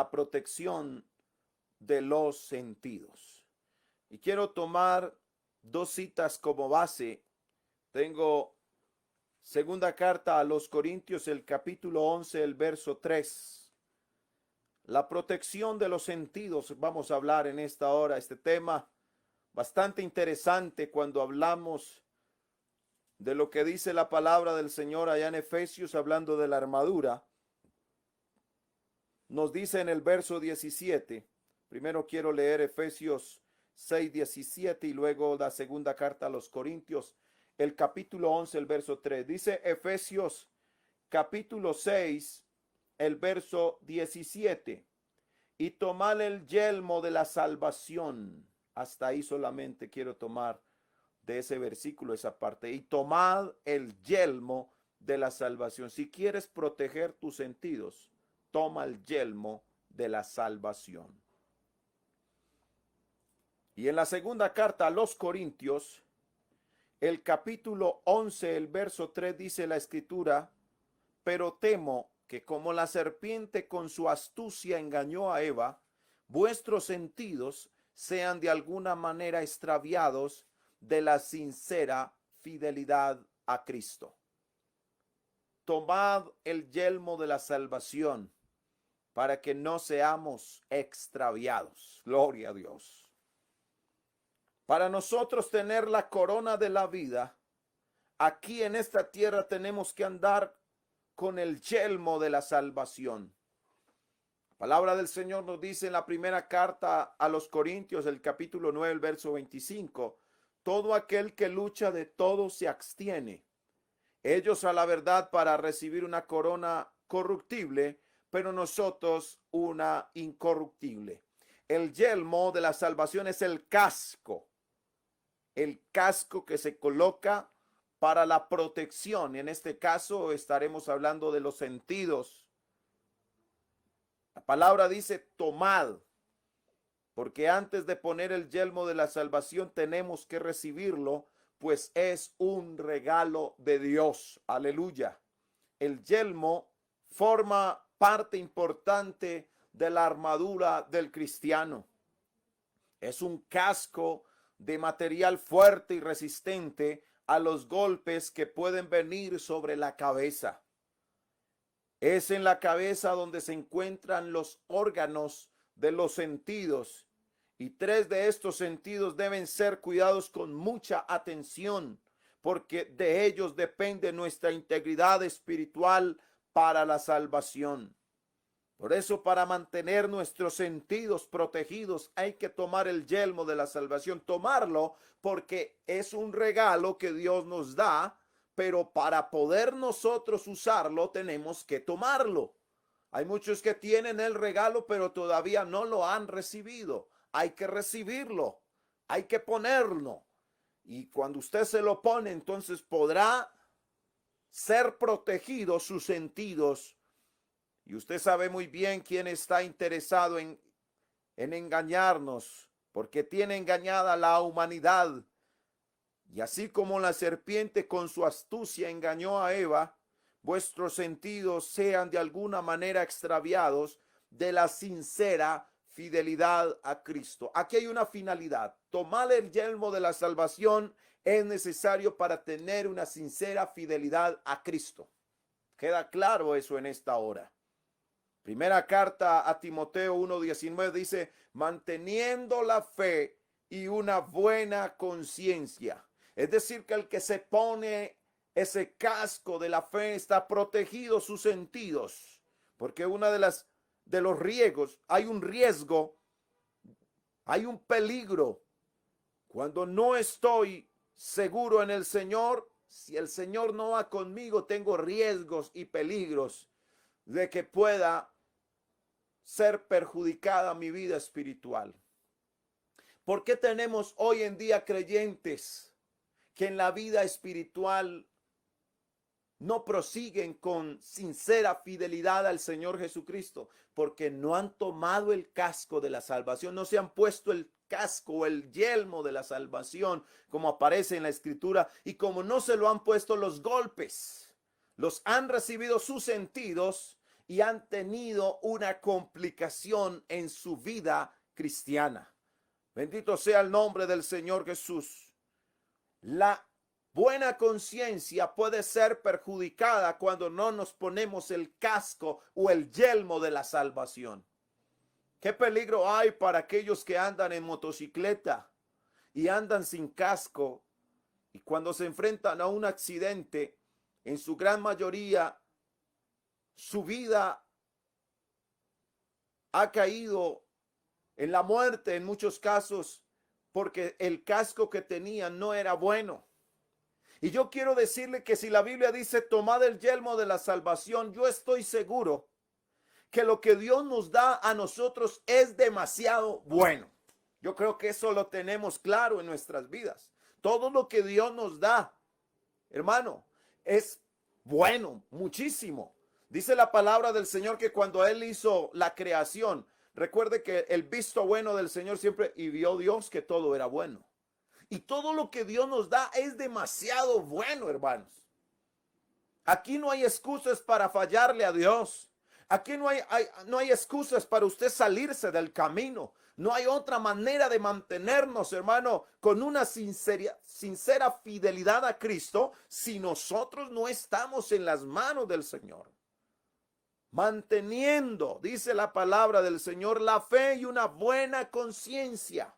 la protección de los sentidos. Y quiero tomar dos citas como base. Tengo segunda carta a los Corintios, el capítulo 11, el verso 3. La protección de los sentidos. Vamos a hablar en esta hora este tema bastante interesante cuando hablamos de lo que dice la palabra del Señor allá en Efesios, hablando de la armadura. Nos dice en el verso 17, primero quiero leer Efesios 6:17 y luego la segunda carta a los Corintios, el capítulo 11, el verso 3. Dice Efesios capítulo 6, el verso 17. Y tomad el yelmo de la salvación. Hasta ahí solamente quiero tomar de ese versículo esa parte. Y tomad el yelmo de la salvación. Si quieres proteger tus sentidos, toma el yelmo de la salvación. Y en la segunda carta a los Corintios, el capítulo 11, el verso 3, dice la escritura: pero temo que como la serpiente con su astucia engañó a Eva, vuestros sentidos sean de alguna manera extraviados de la sincera fidelidad a Cristo. Tomad el yelmo de la salvación para que no seamos extraviados. Gloria a Dios. Para nosotros tener la corona de la vida, aquí en esta tierra tenemos que andar con el yelmo de la salvación. La palabra del Señor nos dice en la primera carta a los Corintios, el capítulo 9, el verso 25, todo aquel que lucha de todo se abstiene. Ellos a la verdad para recibir una corona corruptible, pero nosotros una incorruptible. El yelmo de la salvación es el casco que se coloca para la protección. En este caso estaremos hablando de los sentidos. La palabra dice tomad, porque antes de poner el yelmo de la salvación tenemos que recibirlo, pues es un regalo de Dios. Aleluya. El yelmo forma parte importante de la armadura del cristiano. Es un casco de material fuerte y resistente a los golpes que pueden venir sobre la cabeza. Es en la cabeza donde se encuentran los órganos de los sentidos, y tres de estos sentidos deben ser cuidados con mucha atención, porque de ellos depende nuestra integridad espiritual para la salvación. Por eso, para mantener nuestros sentidos protegidos, hay que tomar el yelmo de la salvación, tomarlo porque es un regalo que Dios nos da, pero para poder nosotros usarlo tenemos que tomarlo. Hay muchos que tienen el regalo, pero todavía no lo han recibido. Hay que recibirlo, hay que ponerlo. Y cuando usted se lo pone, entonces podrá ser protegidos sus sentidos. Y usted sabe muy bien quién está interesado en engañarnos, porque tiene engañada la humanidad. Y así como la serpiente con su astucia engañó a Eva, vuestros sentidos sean de alguna manera extraviados de la sincera fidelidad a Cristo. Aquí hay una finalidad. Tomar el yelmo de la salvación es necesario para tener una sincera fidelidad a Cristo. ¿Queda claro eso en esta hora? Primera carta a Timoteo 1:19 dice: manteniendo la fe y una buena conciencia. Es decir, que el que se pone ese casco de la fe está protegido sus sentidos, porque una de los riesgos, hay un peligro cuando no estoy seguro en el Señor. Si el Señor no va conmigo, tengo riesgos y peligros de que pueda ser perjudicada mi vida espiritual. ¿Por qué tenemos hoy en día creyentes que en la vida espiritual no prosiguen con sincera fidelidad al Señor Jesucristo? Porque no han tomado el casco de la salvación, no se han puesto el casco o el yelmo de la salvación como aparece en la escritura, y como no se lo han puesto, los golpes los han recibido sus sentidos y han tenido una complicación en su vida cristiana. Bendito sea el nombre del Señor Jesús. La buena conciencia puede ser perjudicada cuando no nos ponemos el casco o el yelmo de la salvación. ¿Qué peligro hay para aquellos que andan en motocicleta y andan sin casco? Y cuando se enfrentan a un accidente, en su gran mayoría, su vida ha caído en la muerte en muchos casos porque el casco que tenían no era bueno. Y yo quiero decirle que si la Biblia dice tomad el yelmo de la salvación, yo estoy seguro que lo que Dios nos da a nosotros es demasiado bueno. Yo creo que eso lo tenemos claro en nuestras vidas. Todo lo que Dios nos da, hermano, es bueno, muchísimo. Dice la palabra del Señor que cuando Él hizo la creación, recuerde que el visto bueno del Señor siempre, y vio Dios que todo era bueno. Y todo lo que Dios nos da es demasiado bueno, hermanos. Aquí no hay excusas para fallarle a Dios. Aquí no hay excusas para usted salirse del camino. No hay otra manera de mantenernos, hermano, con una sincera fidelidad a Cristo si nosotros no estamos en las manos del Señor. Manteniendo, dice la palabra del Señor, la fe y una buena conciencia.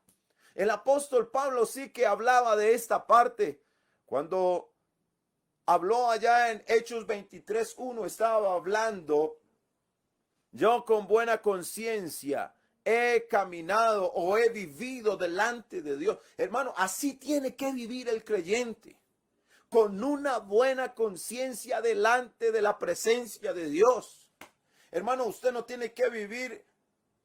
El apóstol Pablo sí que hablaba de esta parte cuando habló allá en Hechos 23:1, estaba hablando: yo con buena conciencia he caminado o he vivido delante de Dios. Hermano, así tiene que vivir el creyente, con una buena conciencia delante de la presencia de Dios. Hermano, usted no tiene que vivir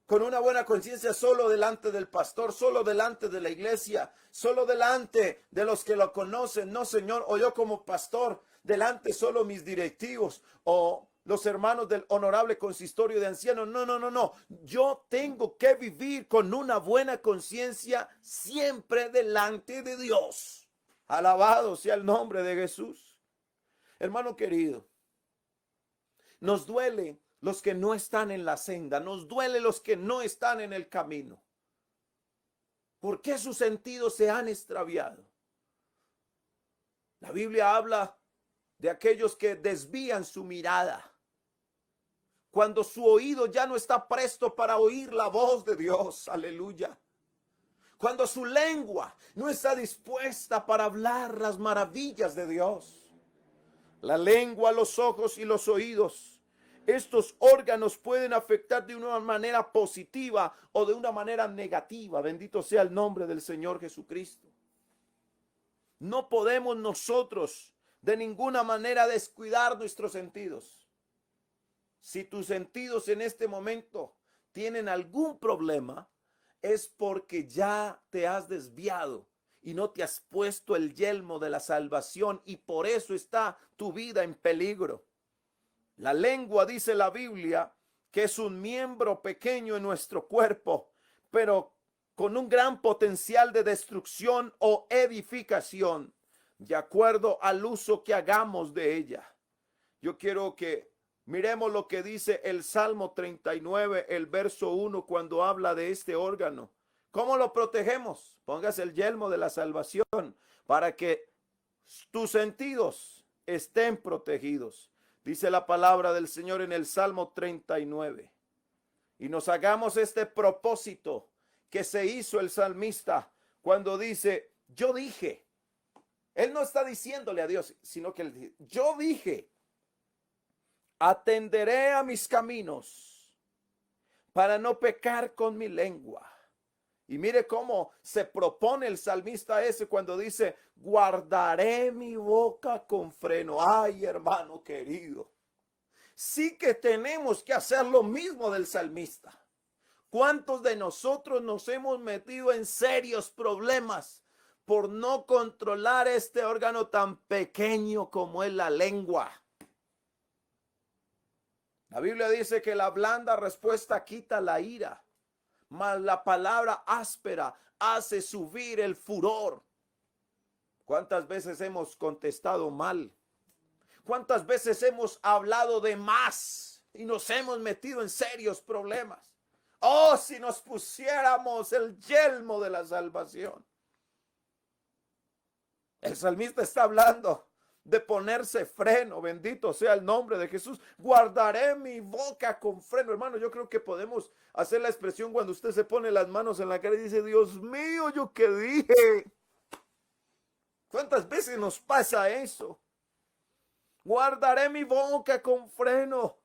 con una buena conciencia solo delante del pastor, solo delante de la iglesia, solo delante de los que lo conocen. No, Señor, o yo como pastor, delante solo mis directivos o los hermanos del honorable consistorio de ancianos. No, no, no, no. Yo tengo que vivir con una buena conciencia siempre delante de Dios. Alabado sea el nombre de Jesús. Hermano querido, nos duele los que no están en la senda, nos duele los que no están en el camino. ¿Por qué sus sentidos se han extraviado? La Biblia habla de aquellos que desvían su mirada, cuando su oído ya no está presto para oír la voz de Dios. Aleluya. Cuando su lengua no está dispuesta para hablar las maravillas de Dios. La lengua, los ojos y los oídos, estos órganos pueden afectar de una manera positiva o de una manera negativa. Bendito sea el nombre del Señor Jesucristo. No podemos nosotros de ninguna manera descuidar nuestros sentidos. Si tus sentidos en este momento tienen algún problema, es porque ya te has desviado y no te has puesto el yelmo de la salvación, y por eso está tu vida en peligro. La lengua, dice la Biblia, que es un miembro pequeño en nuestro cuerpo, pero con un gran potencial de destrucción o edificación, de acuerdo al uso que hagamos de ella. Yo quiero que miremos lo que dice el Salmo 39, el verso 1, cuando habla de este órgano. ¿Cómo lo protegemos? Póngase el yelmo de la salvación para que tus sentidos estén protegidos. Dice la palabra del Señor en el Salmo 39. Y nos hagamos este propósito que se hizo el salmista cuando dice: yo dije. Él no está diciéndole a Dios, sino que él dice: yo dije, atenderé a mis caminos para no pecar con mi lengua. Y mire cómo se propone el salmista ese cuando dice: guardaré mi boca con freno. Ay, hermano querido, sí que tenemos que hacer lo mismo del salmista. ¿Cuántos de nosotros nos hemos metido en serios problemas por no controlar este órgano tan pequeño como es la lengua? La Biblia dice que la blanda respuesta quita la ira, mas la palabra áspera hace subir el furor. ¿Cuántas veces hemos contestado mal? ¿Cuántas veces hemos hablado de más y nos hemos metido en serios problemas. Oh, si nos pusiéramos el yelmo de la salvación. El salmista está hablando de ponerse freno. Bendito sea el nombre de Jesús. Guardaré mi boca con freno. Hermano, yo creo que podemos hacer la expresión cuando usted se pone las manos en la cara y dice: Dios mío, ¿yo qué dije? ¿Cuántas veces nos pasa eso? Guardaré mi boca con freno,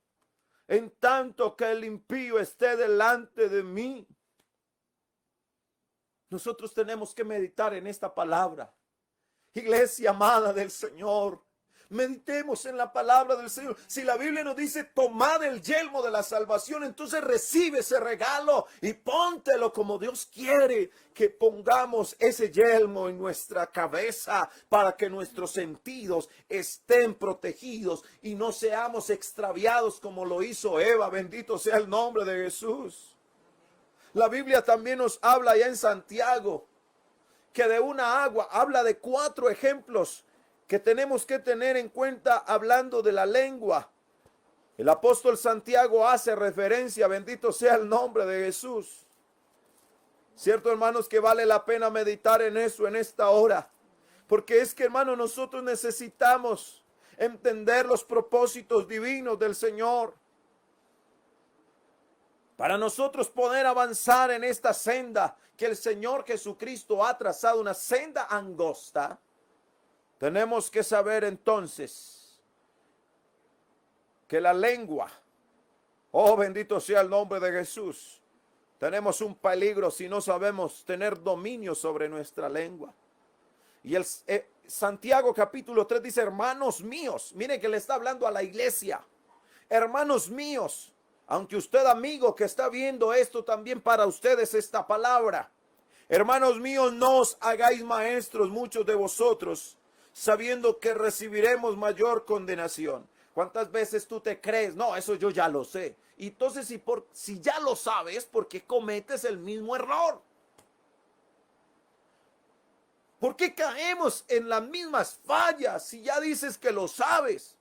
en tanto que el impío esté delante de mí. Nosotros tenemos que meditar en esta palabra. Iglesia amada del Señor, meditemos en la palabra del Señor. Si la Biblia nos dice tomad el yelmo de la salvación, entonces recibe ese regalo y póntelo como Dios quiere que pongamos ese yelmo en nuestra cabeza, para que nuestros sentidos estén protegidos y no seamos extraviados como lo hizo Eva. Bendito sea el nombre de Jesús. La Biblia también nos habla allá en Santiago que de una agua, habla de 4 ejemplos que tenemos que tener en cuenta hablando de la lengua. El apóstol Santiago hace referencia, bendito sea el nombre de Jesús. Cierto, hermanos, que vale la pena meditar en eso en esta hora, porque es que, hermanos, nosotros necesitamos entender los propósitos divinos del Señor. Para nosotros poder avanzar en esta senda que el Señor Jesucristo ha trazado, una senda angosta, tenemos que saber entonces que la lengua, oh bendito sea el nombre de Jesús, tenemos un peligro si no sabemos tener dominio sobre nuestra lengua. Y Santiago capítulo 3 dice: hermanos míos, miren que le está hablando a la iglesia, hermanos míos. Aunque usted, amigo, que está viendo esto, también para ustedes esta palabra. Hermanos míos, no os hagáis maestros muchos de vosotros, sabiendo que recibiremos mayor condenación. ¿Cuántas veces tú te crees? No, eso yo ya lo sé. Y entonces, si ya lo sabes, ¿por qué cometes el mismo error? ¿Por qué caemos en las mismas fallas si ya dices que lo sabes?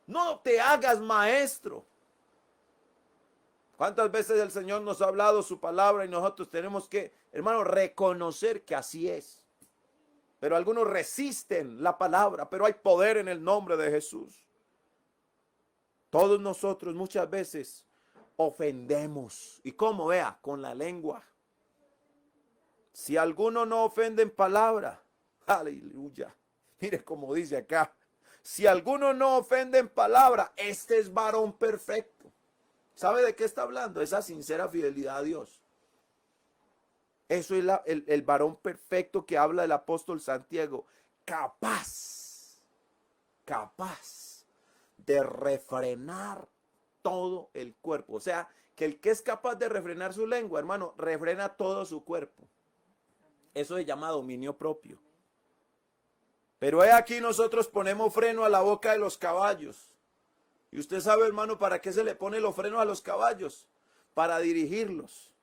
No te hagas maestro. ¿Cuántas veces el Señor nos ha hablado su palabra y nosotros tenemos que, hermano, reconocer que así es? Pero algunos resisten la palabra, pero hay poder en el nombre de Jesús. Todos nosotros muchas veces ofendemos. ¿Y cómo? Vea, con la lengua. Si alguno no ofende en palabra, aleluya. Mire cómo dice acá. Si alguno no ofende en palabra, este es varón perfecto. ¿Sabe de qué está hablando? Esa sincera fidelidad a Dios. Eso es el varón perfecto que habla el apóstol Santiago. Capaz de refrenar todo el cuerpo. O sea, que el que es capaz de refrenar su lengua, hermano, refrena todo su cuerpo. Eso se llama dominio propio. Pero he aquí nosotros ponemos freno a la boca de los caballos. Y usted sabe, hermano, ¿para qué se le pone los frenos a los caballos? Para dirigirlos,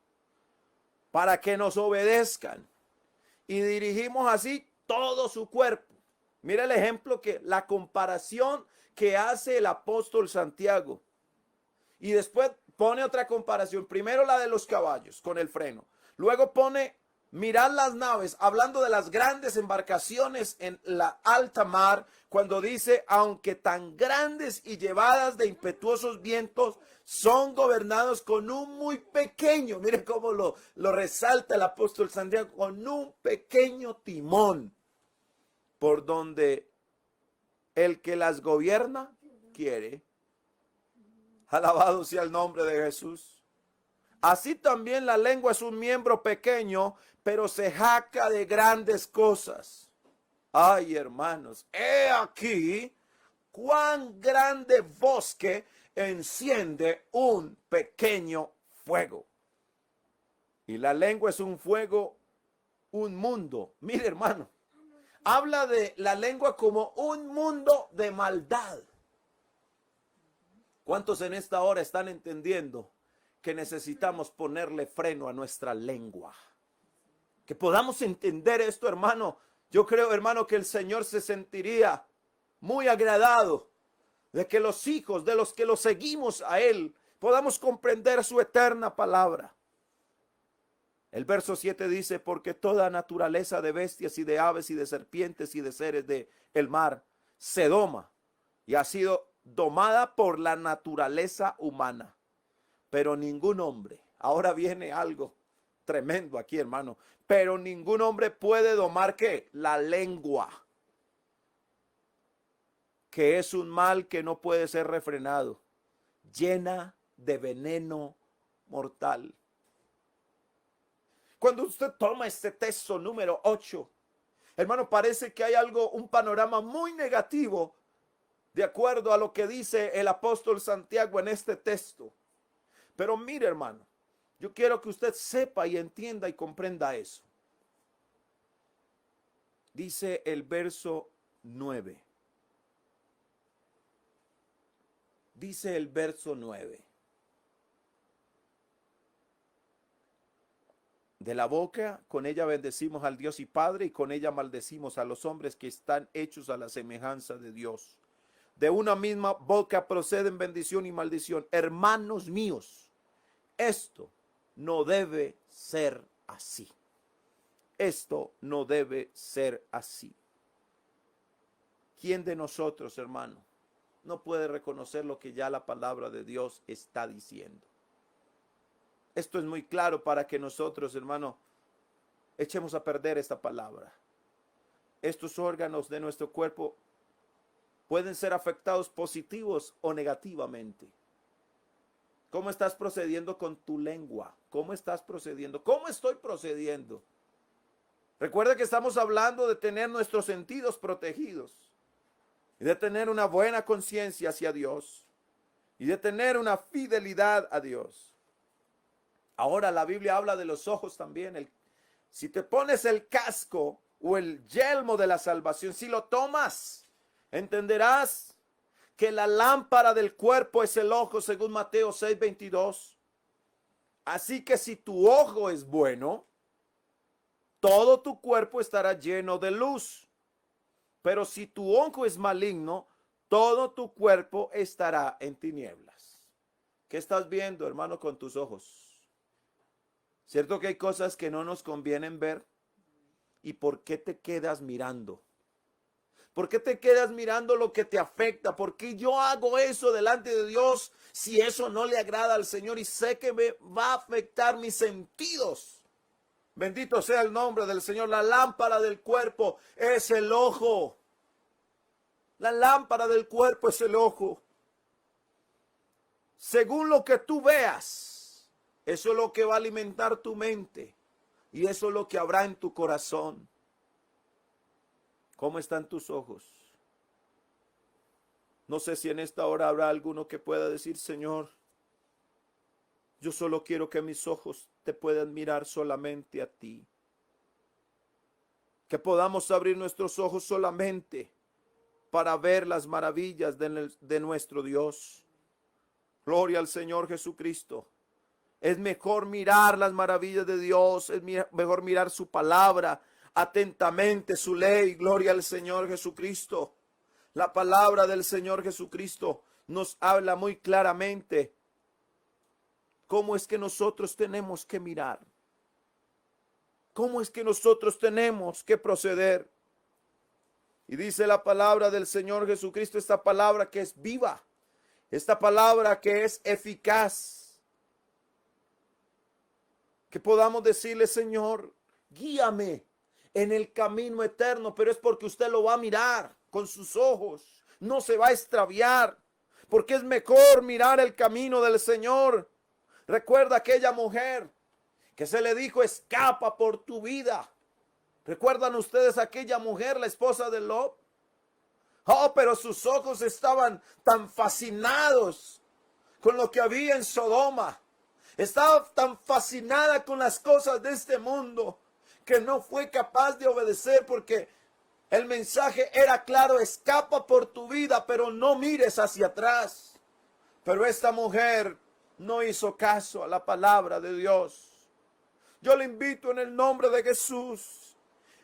para que nos obedezcan. Y dirigimos así todo su cuerpo. Mira el ejemplo, la comparación que hace el apóstol Santiago. Y después pone otra comparación. Primero la de los caballos con el freno. Luego pone, mirad las naves, hablando de las grandes embarcaciones en la alta mar, cuando dice, aunque tan grandes y llevadas de impetuosos vientos, son gobernados con un muy pequeño, mire cómo lo resalta el apóstol Santiago, con un pequeño timón, por donde el que las gobierna quiere. Alabado sea el nombre de Jesús. Así también la lengua es un miembro pequeño, pero se jacta de grandes cosas. Ay, hermanos, he aquí cuán grande bosque enciende un pequeño fuego. Y la lengua es un fuego, un mundo. Mire, hermano, habla de la lengua como un mundo de maldad. ¿Cuántos en esta hora están entendiendo que necesitamos ponerle freno a nuestra lengua? Que podamos entender esto, hermano. Yo creo, hermano, que el Señor se sentiría muy agradado de que los hijos de los que lo seguimos a Él podamos comprender su eterna palabra. El verso 7 dice, porque toda naturaleza de bestias y de aves y de serpientes y de seres del mar se doma y ha sido domada por la naturaleza humana, pero ningún hombre, ahora viene algo tremendo aquí, hermano, pero ningún hombre puede domar ¿qué? La lengua, que es un mal que no puede ser refrenado, llena de veneno mortal. Cuando usted toma este texto número 8, hermano, parece que hay un panorama muy negativo de acuerdo a lo que dice el apóstol Santiago en este texto. Pero mire, hermano, yo quiero que usted sepa y entienda y comprenda eso. Dice el verso 9. Dice el verso 9. De la boca, con ella bendecimos al Dios y Padre, y con ella maldecimos a los hombres que están hechos a la semejanza de Dios. De una misma boca proceden bendición y maldición. Hermanos míos, esto no debe ser así. Esto no debe ser así. ¿Quién de nosotros, hermano, no puede reconocer lo que ya la palabra de Dios está diciendo? Esto es muy claro para que nosotros, hermano, echemos a perder esta palabra. Estos órganos de nuestro cuerpo pueden ser afectados positivos o negativamente. ¿Cómo estás procediendo con tu lengua? ¿Cómo estás procediendo? ¿Cómo estoy procediendo? Recuerda que estamos hablando de tener nuestros sentidos protegidos y de tener una buena conciencia hacia Dios y de tener una fidelidad a Dios. Ahora la Biblia habla de los ojos también. Si te pones el casco o el yelmo de la salvación, si lo tomas, entenderás que la lámpara del cuerpo es el ojo, según Mateo 6:22. Así que si tu ojo es bueno, todo tu cuerpo estará lleno de luz. Pero si tu ojo es maligno, todo tu cuerpo estará en tinieblas. ¿Qué estás viendo, hermano, con tus ojos? ¿Cierto que hay cosas que no nos convienen ver? ¿Y por qué te quedas mirando? ¿Por qué te quedas mirando lo que te afecta? ¿Por qué yo hago eso delante de Dios si eso no le agrada al Señor y sé que me va a afectar mis sentidos? Bendito sea el nombre del Señor. La lámpara del cuerpo es el ojo. La lámpara del cuerpo es el ojo. Según lo que tú veas, eso es lo que va a alimentar tu mente y eso es lo que habrá en tu corazón. ¿Cómo están tus ojos? No sé si en esta hora habrá alguno que pueda decir, Señor, yo solo quiero que mis ojos te puedan mirar solamente a ti. Que podamos abrir nuestros ojos solamente para ver las maravillas de nuestro Dios. Gloria al Señor Jesucristo. Es mejor mirar las maravillas de Dios, es mejor mirar su palabra atentamente, su ley. Gloria al Señor Jesucristo. La palabra del Señor Jesucristo nos habla muy claramente cómo es que nosotros tenemos que mirar. Cómo es que nosotros tenemos que proceder. Y dice la palabra del Señor Jesucristo, esta palabra que es viva, esta palabra que es eficaz. Que podamos decirle, Señor, guíame en el camino eterno, pero es porque usted lo va a mirar con sus ojos, no se va a extraviar, porque es mejor mirar el camino del Señor. Recuerda aquella mujer que se le dijo, escapa por tu vida. ¿Recuerdan ustedes aquella mujer, la esposa de Lot? Oh, pero sus ojos estaban tan fascinados con lo que había en Sodoma. Estaba tan fascinada con las cosas de este mundo que no fue capaz de obedecer porque el mensaje era claro, escapa por tu vida, pero no mires hacia atrás. Pero esta mujer no hizo caso a la palabra de Dios. Yo le invito en el nombre de Jesús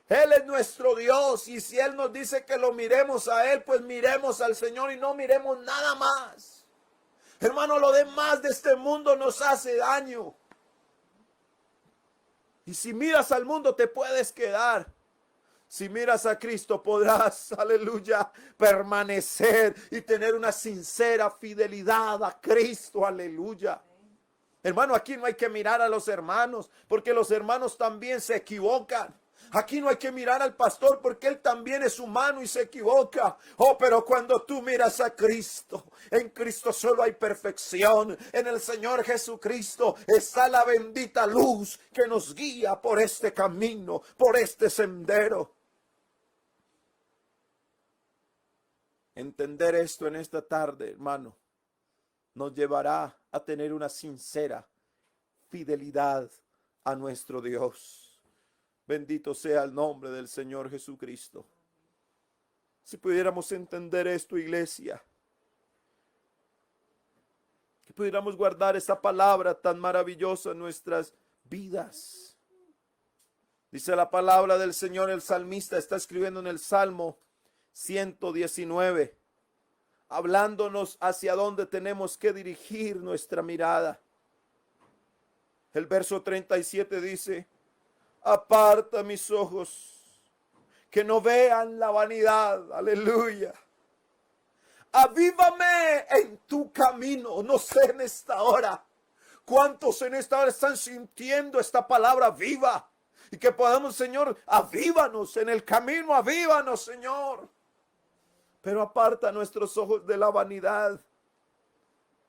Él es nuestro Dios, y si Él nos dice que lo miremos a Él, pues miremos al Señor y no miremos nada más. Hermano, lo demás de este mundo nos hace daño. Y si miras al mundo te puedes quedar. Si miras a Cristo podrás, aleluya, permanecer y tener una sincera fidelidad a Cristo, aleluya. Hermano, aquí no hay que mirar a los hermanos, porque los hermanos también se equivocan. Aquí no hay que mirar al pastor porque él también es humano y se equivoca. Oh, pero cuando tú miras a Cristo, en Cristo solo hay perfección. En el Señor Jesucristo está la bendita luz que nos guía por este camino, por este sendero. Entender esto en esta tarde, hermano, nos llevará a tener una sincera fidelidad a nuestro Dios. Bendito sea el nombre del Señor Jesucristo. Si pudiéramos entender esto, iglesia, que pudiéramos guardar esa palabra tan maravillosa en nuestras vidas. Dice la palabra del Señor, el salmista está escribiendo en el Salmo 119, hablándonos hacia dónde tenemos que dirigir nuestra mirada. El verso 37 dice: aparta mis ojos, que no vean la vanidad. Aleluya. Avívame en tu camino. No sé en esta hora cuántos en esta hora están sintiendo esta palabra viva. Y que podamos, Señor, avívanos en el camino, avívanos, Señor. Pero aparta nuestros ojos de la vanidad.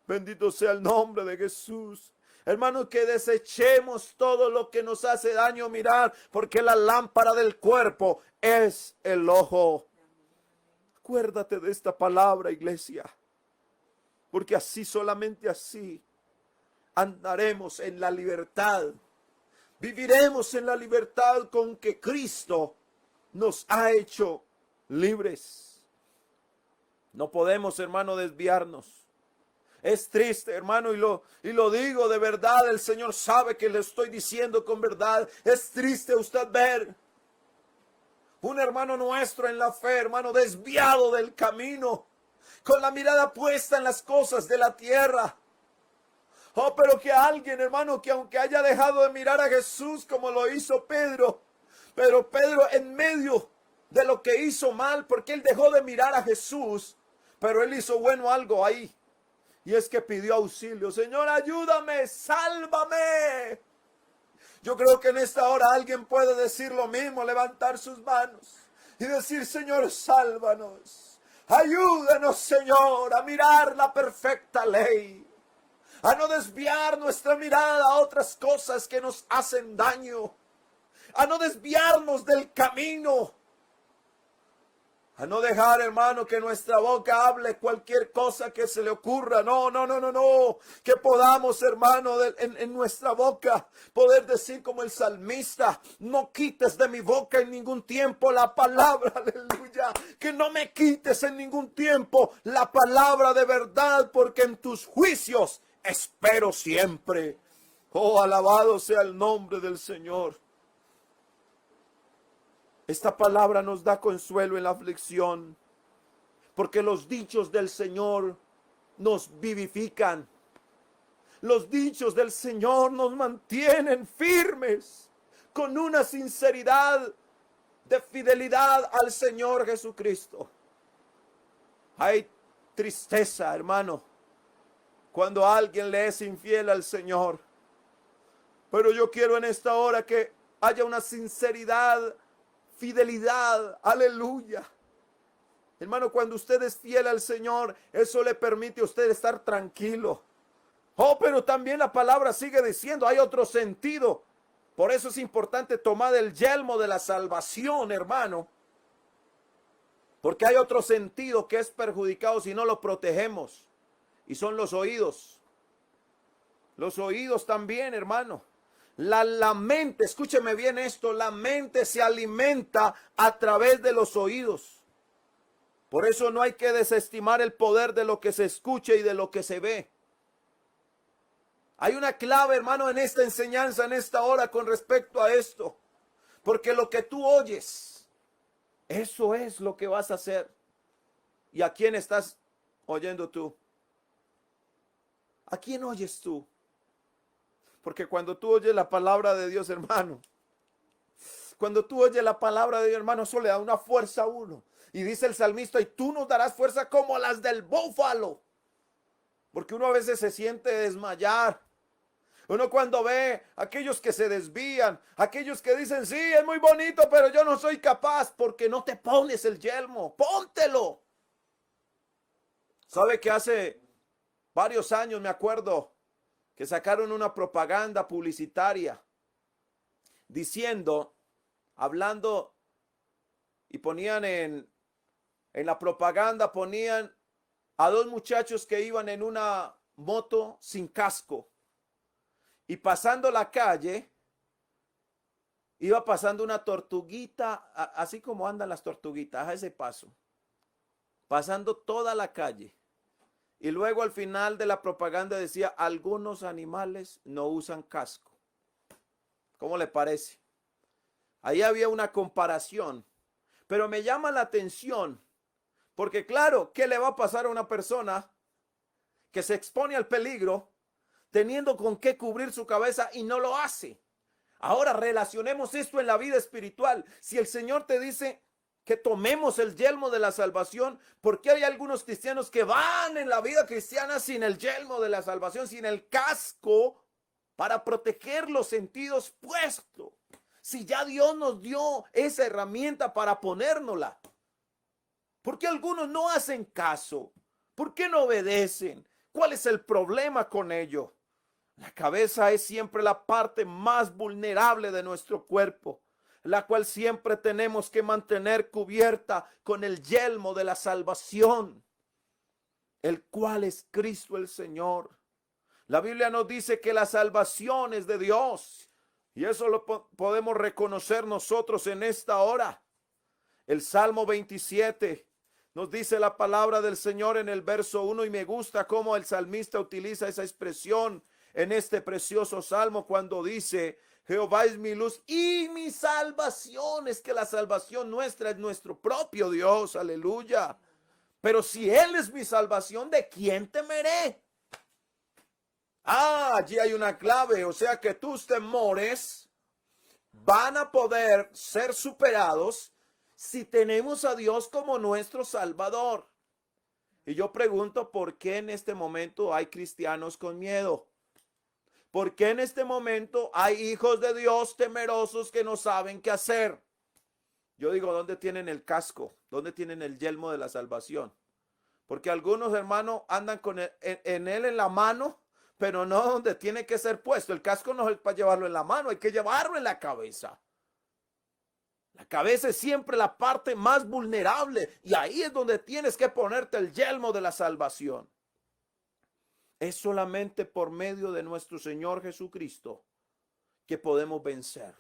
Bendito sea el nombre de Jesús. Hermanos, que desechemos todo lo que nos hace daño mirar, porque la lámpara del cuerpo es el ojo. Acuérdate de esta palabra, iglesia, porque así, solamente así, andaremos en la libertad. Viviremos en la libertad con que Cristo nos ha hecho libres. No podemos, hermano, desviarnos. Es triste, hermano, y lo digo de verdad. El Señor sabe que le estoy diciendo con verdad. Es triste usted ver un hermano nuestro en la fe, hermano, desviado del camino, con la mirada puesta en las cosas de la tierra. Oh, pero que alguien, hermano, que aunque haya dejado de mirar a Jesús como lo hizo Pedro, pero Pedro en medio de lo que hizo mal, porque él dejó de mirar a Jesús, pero él hizo bueno algo ahí. Y es que pidió auxilio. Señor, ayúdame, sálvame. Yo creo que en esta hora alguien puede decir lo mismo, levantar sus manos y decir: Señor, sálvanos. Ayúdanos, Señor, a mirar la perfecta ley, a no desviar nuestra mirada a otras cosas que nos hacen daño, a no desviarnos del camino, a no dejar, hermano, que nuestra boca hable cualquier cosa que se le ocurra. No. Que podamos, hermano, en nuestra boca poder decir como el salmista: no quites de mi boca en ningún tiempo la palabra, aleluya. Que no me quites en ningún tiempo la palabra de verdad, porque en tus juicios espero siempre. Oh, alabado sea el nombre del Señor. Esta palabra nos da consuelo en la aflicción, porque los dichos del Señor nos vivifican. Los dichos del Señor nos mantienen firmes con una sinceridad de fidelidad al Señor Jesucristo. Hay tristeza, hermano, cuando alguien le es infiel al Señor. Pero yo quiero en esta hora que haya una sinceridad, fidelidad, aleluya. Hermano, cuando usted es fiel al Señor, eso le permite a usted estar tranquilo. Oh, pero también la palabra sigue diciendo, hay otro sentido. Por eso es importante tomar el yelmo de la salvación, hermano. Porque hay otro sentido que es perjudicado si no lo protegemos. Y son los oídos. Los oídos también, hermano. La mente, escúcheme bien esto, la mente se alimenta a través de los oídos. Por eso no hay que desestimar el poder de lo que se escucha y de lo que se ve. Hay una clave, hermano, en esta enseñanza, en esta hora con respecto a esto. Porque lo que tú oyes, eso es lo que vas a hacer. ¿Y a quién estás oyendo tú? ¿A quién oyes tú? Porque cuando tú oyes la palabra de Dios, hermano, cuando tú oyes la palabra de Dios, hermano, eso le da una fuerza a uno. Y dice el salmista, y tú nos darás fuerza como las del búfalo. Porque uno a veces se siente desmayar. Uno cuando ve a aquellos que se desvían, aquellos que dicen, sí, es muy bonito, pero yo no soy capaz, porque no te pones el yelmo, póntelo. ¿Sabe que hace varios años, me acuerdo, que sacaron una propaganda publicitaria diciendo, hablando, y ponían en la propaganda, ponían a dos muchachos que iban en una moto sin casco y pasando la calle, iba pasando una tortuguita, así como andan las tortuguitas, a ese paso, pasando toda la calle. Y luego al final de la propaganda decía, algunos animales no usan casco. ¿Cómo le parece? Ahí había una comparación, pero me llama la atención, porque claro, ¿qué le va a pasar a una persona que se expone al peligro teniendo con qué cubrir su cabeza y no lo hace? Ahora relacionemos esto en la vida espiritual. Si el Señor te dice que tomemos el yelmo de la salvación, ¿por qué hay algunos cristianos que van en la vida cristiana sin el yelmo de la salvación, sin el casco para proteger los sentidos puestos? Si ya Dios nos dio esa herramienta para ponérnosla, ¿por qué algunos no hacen caso? ¿Por qué no obedecen? ¿Cuál es el problema con ello? La cabeza es siempre la parte más vulnerable de nuestro cuerpo, la cual siempre tenemos que mantener cubierta con el yelmo de la salvación, el cual es Cristo el Señor. La Biblia nos dice que la salvación es de Dios, y eso lo podemos reconocer nosotros en esta hora. El Salmo 27 nos dice la palabra del Señor en el verso 1, y me gusta cómo el salmista utiliza esa expresión en este precioso salmo cuando dice, Jehová es mi luz y mi salvación. Es que la salvación nuestra es nuestro propio Dios, aleluya. Pero si Él es mi salvación, ¿de quién temeré? Allí hay una clave, o sea que tus temores van a poder ser superados si tenemos a Dios como nuestro Salvador. Y yo pregunto, ¿por qué en este momento hay cristianos con miedo? ¿Por qué en este momento hay hijos de Dios temerosos que no saben qué hacer? Yo digo, ¿dónde tienen el casco? ¿Dónde tienen el yelmo de la salvación? Porque algunos hermanos andan con él en la mano, pero no donde tiene que ser puesto. El casco no es para llevarlo en la mano, hay que llevarlo en la cabeza. La cabeza es siempre la parte más vulnerable y ahí es donde tienes que ponerte el yelmo de la salvación. Es solamente por medio de nuestro Señor Jesucristo que podemos vencer.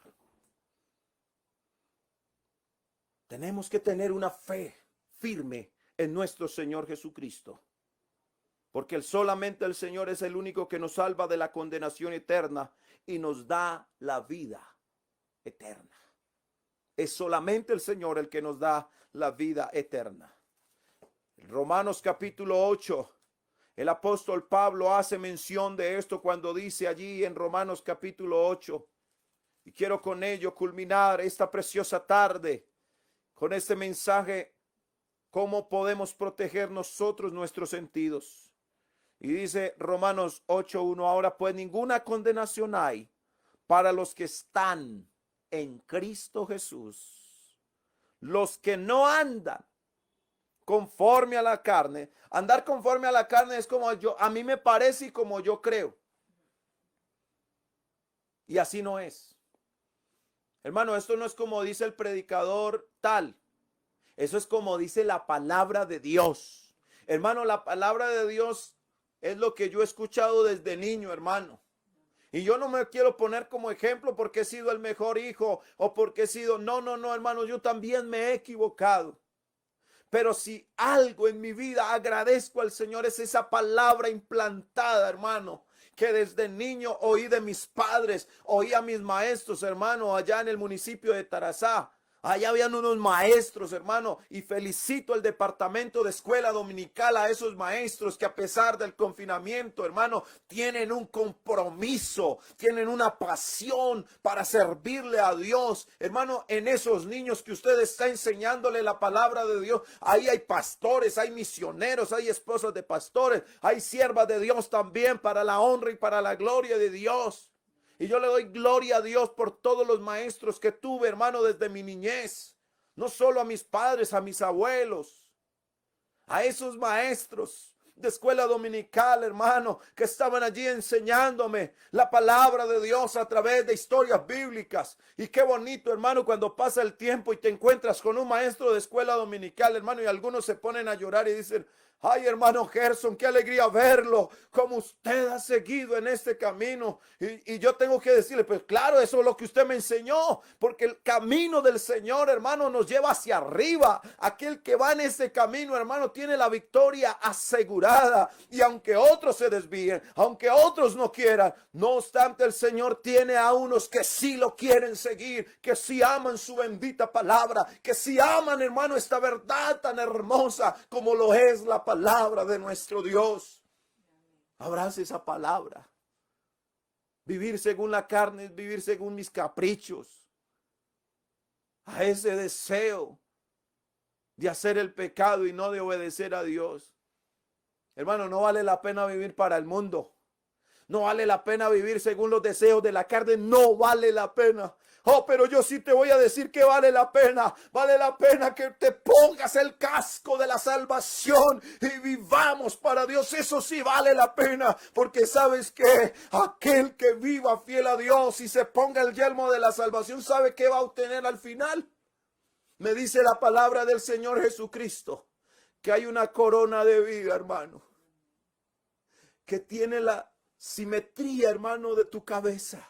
Tenemos que tener una fe firme en nuestro Señor Jesucristo, porque solamente el Señor es el único que nos salva de la condenación eterna y nos da la vida eterna. Es solamente el Señor el que nos da la vida eterna. En Romanos capítulo 8, el apóstol Pablo hace mención de esto cuando dice allí en Romanos capítulo 8, y quiero con ello culminar esta preciosa tarde con este mensaje, cómo podemos proteger nosotros nuestros sentidos. Y dice Romanos 8:1, ahora pues ninguna condenación hay para los que están en Cristo Jesús, los que no andan conforme a la carne. Andar conforme a la carne es como a mí me parece y como yo creo. Y así no es. Hermano, esto no es como dice el predicador tal. Eso es como dice la palabra de Dios. Hermano, la palabra de Dios es lo que yo he escuchado desde niño, hermano. Y yo no me quiero poner como ejemplo porque he sido el mejor hijo o porque he sido... No, hermano, yo también me he equivocado. Pero si algo en mi vida agradezco al Señor es esa palabra implantada, hermano, que desde niño oí de mis padres, oí a mis maestros, hermano, allá en el municipio de Tarazá. Allá habían unos maestros, hermano, y felicito al departamento de escuela dominical, a esos maestros que a pesar del confinamiento, hermano, tienen un compromiso, tienen una pasión para servirle a Dios. Hermano, en esos niños que usted está enseñándole la palabra de Dios, ahí hay pastores, hay misioneros, hay esposas de pastores, hay siervas de Dios también para la honra y para la gloria de Dios. Y yo le doy gloria a Dios por todos los maestros que tuve, hermano, desde mi niñez. No solo a mis padres, a mis abuelos, a esos maestros de escuela dominical, hermano, que estaban allí enseñándome la palabra de Dios a través de historias bíblicas. Y qué bonito, hermano, cuando pasa el tiempo y te encuentras con un maestro de escuela dominical, hermano, y algunos se ponen a llorar y dicen: ay, hermano Gerson, qué alegría verlo, como usted ha seguido en este camino. Y yo tengo que decirle, pues claro, eso es lo que usted me enseñó, porque el camino del Señor, hermano, nos lleva hacia arriba. Aquel que va en ese camino, hermano, tiene la victoria asegurada. Y aunque otros se desvíen, aunque otros no quieran, no obstante, el Señor tiene a unos que sí lo quieren seguir, que sí aman su bendita palabra, que sí aman, hermano, esta verdad tan hermosa como lo es la palabra de nuestro Dios. Abrace esa palabra. Vivir según la carne es vivir según mis caprichos, a ese deseo de hacer el pecado y no de obedecer a Dios. Hermano, no vale la pena vivir para el mundo. No vale la pena vivir según los deseos de la carne. No vale la pena. Oh, pero yo sí te voy a decir que vale la pena. Vale la pena que te pongas el casco de la salvación y vivamos para Dios. Eso sí vale la pena. Porque sabes que aquel que viva fiel a Dios y se ponga el yelmo de la salvación, ¿sabe qué va a obtener al final? Me dice la palabra del Señor Jesucristo que hay una corona de vida, hermano, que tiene la simetría, hermano, de tu cabeza.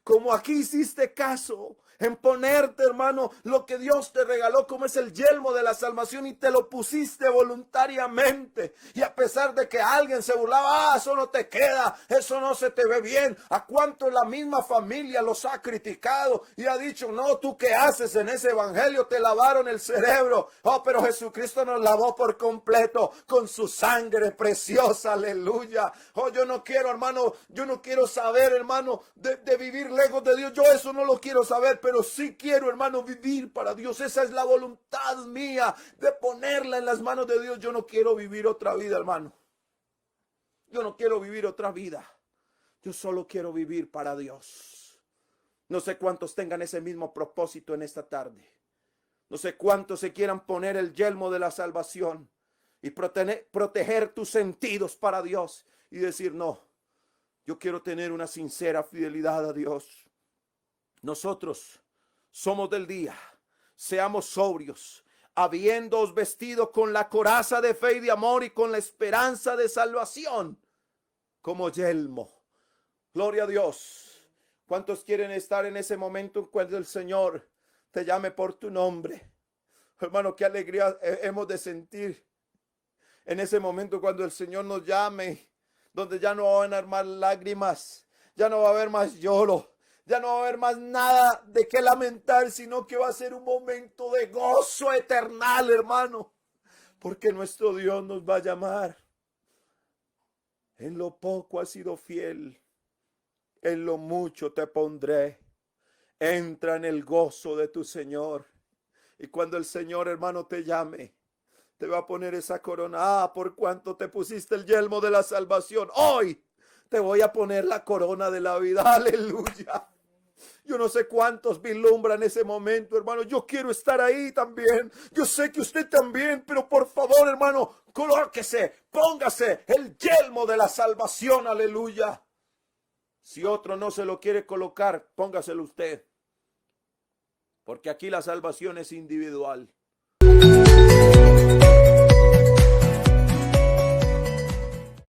Como aquí hiciste caso en ponerte, hermano, lo que Dios te regaló, como es el yelmo de la salvación, y te lo pusiste voluntariamente. Y a pesar de que alguien se burlaba: eso no te queda, eso no se te ve bien. ¿A cuánto la misma familia los ha criticado y ha dicho: no, tú qué haces en ese evangelio? Te lavaron el cerebro. Oh, pero Jesucristo nos lavó por completo con su sangre preciosa, aleluya. Oh, yo no quiero, hermano, yo no quiero saber, hermano, de vivir lejos de Dios. Yo eso no lo quiero saber, pero sí quiero, hermano, vivir para Dios. Esa es la voluntad mía, de ponerla en las manos de Dios. Yo no quiero vivir otra vida, hermano. Yo no quiero vivir otra vida. Yo solo quiero vivir para Dios. No sé cuántos tengan ese mismo propósito en esta tarde. No sé cuántos se quieran poner el yelmo de la salvación y proteger tus sentidos para Dios y decir: no, yo quiero tener una sincera fidelidad a Dios. Nosotros somos del día. Seamos sobrios, habiéndoos vestido con la coraza de fe y de amor y con la esperanza de salvación como yelmo. Gloria a Dios. ¿Cuántos quieren estar en ese momento en cuando el Señor te llame por tu nombre? Hermano, qué alegría hemos de sentir en ese momento cuando el Señor nos llame, donde ya no van a haber más lágrimas, ya no va a haber más lloro, ya no va a haber más nada de qué lamentar, sino que va a ser un momento de gozo eternal, hermano, porque nuestro Dios nos va a llamar. En lo poco has sido fiel, en lo mucho te pondré. Entra en el gozo de tu Señor. Y cuando el Señor, hermano, te llame, te va a poner esa corona. Ah, por cuanto te pusiste el yelmo de la salvación, hoy te voy a poner la corona de la vida. Aleluya. Yo no sé cuántos vislumbran ese momento, hermano. Yo quiero estar ahí también. Yo sé que usted también, pero por favor, hermano, colóquese, póngase el yelmo de la salvación. Aleluya. Si otro no se lo quiere colocar, póngaselo usted. Porque aquí la salvación es individual.